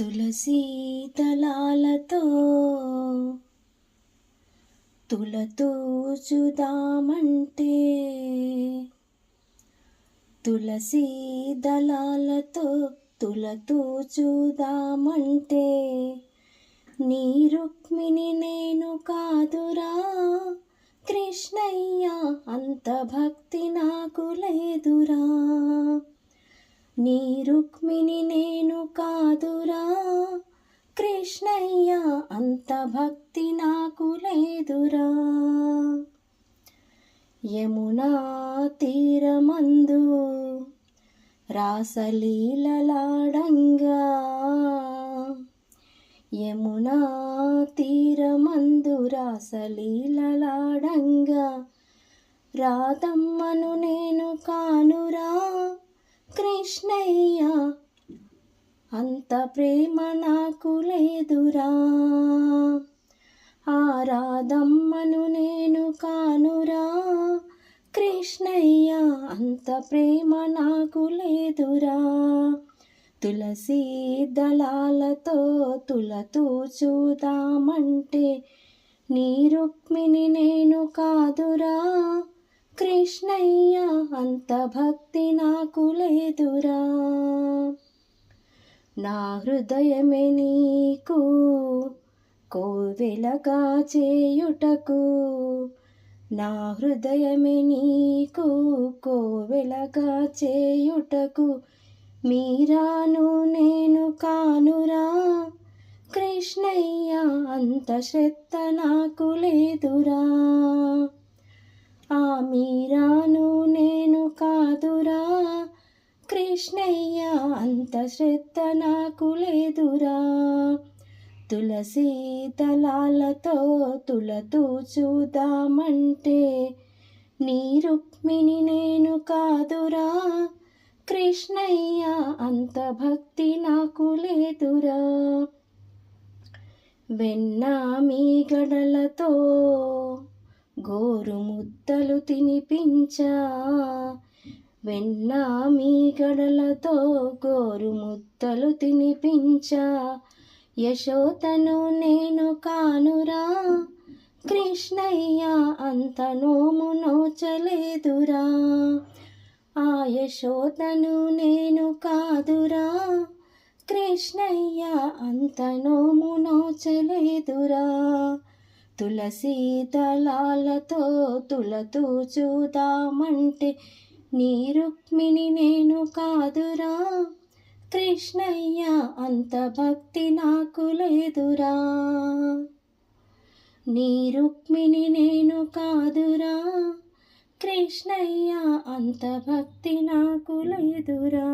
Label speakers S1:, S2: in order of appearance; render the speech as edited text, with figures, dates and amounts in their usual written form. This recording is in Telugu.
S1: తులసీ దళాలతో తులతూచుదామంటే తులసీ దళాలతో తులతూచుదామంటే నీ రుక్మిణి నేను కాదురా కృష్ణయ్య, అంత భక్తి నాకు లేదురా. నీ రుక్మిణి నేను కాదురా కృష్ణయ్య, అంత భక్తి నాకు లేదురా. యమునా తీరమందు రాసలీలలాడంగా, యమునా తీరమందు రాసలీలలాడంగా రాధమ్మను నేను కానురా కృష్ణయ్య, అంత ప్రేమ నాకు లేదురా. ఆ రాధమ్మను నేను కానురా కృష్ణయ్య, అంత ప్రేమ నాకు లేదురా. తులసీ దళాలతో తులతూచుదామంటే నీ రుక్మిణి నేను కాదురా కృష్ణయ్య, అంత భక్తి నాకు లేదురా. నా హృదయమే నీకు కోవెలగా చేయుటకు, నా హృదయమే నీకు కోవెలగా చేయుటకు మీరాను నేను కానురా కృష్ణయ్య, అంత శ్రద్ధ నాకు లేదురా. ఆ మీరాను నేను కాదురా కృష్ణయ్య, అంత శ్రద్ధ నాకు లేదురా. తులసీ దళాలతో తులతూచుదామంటే నీ రుక్మిణి నేను కాదురా కృష్ణయ్య, అంత భక్తి నాకు లేదురా. వెన్న మీగడలతో గోరు ముద్దలు తినిపించా, వెన్న మీగడలతో గోరు ముద్దలు తినిపించా యశోదను నేను కానురా కృష్ణయ్య, అంత నోము నోచలేదురా. ఆ యశోదను నేను కాదురా కృష్ణయ్య, అంత నోము నోచలేదురా. తులసీ దళాలతో తులతూచుదామంటే నీ రుక్మిణి నేను కాదురా కృష్ణయ్య, అంత భక్తి నాకు లేదురా. నీ రుక్మిణి నేను కాదురా కృష్ణయ్య, అంత భక్తి నాకు లేదురా.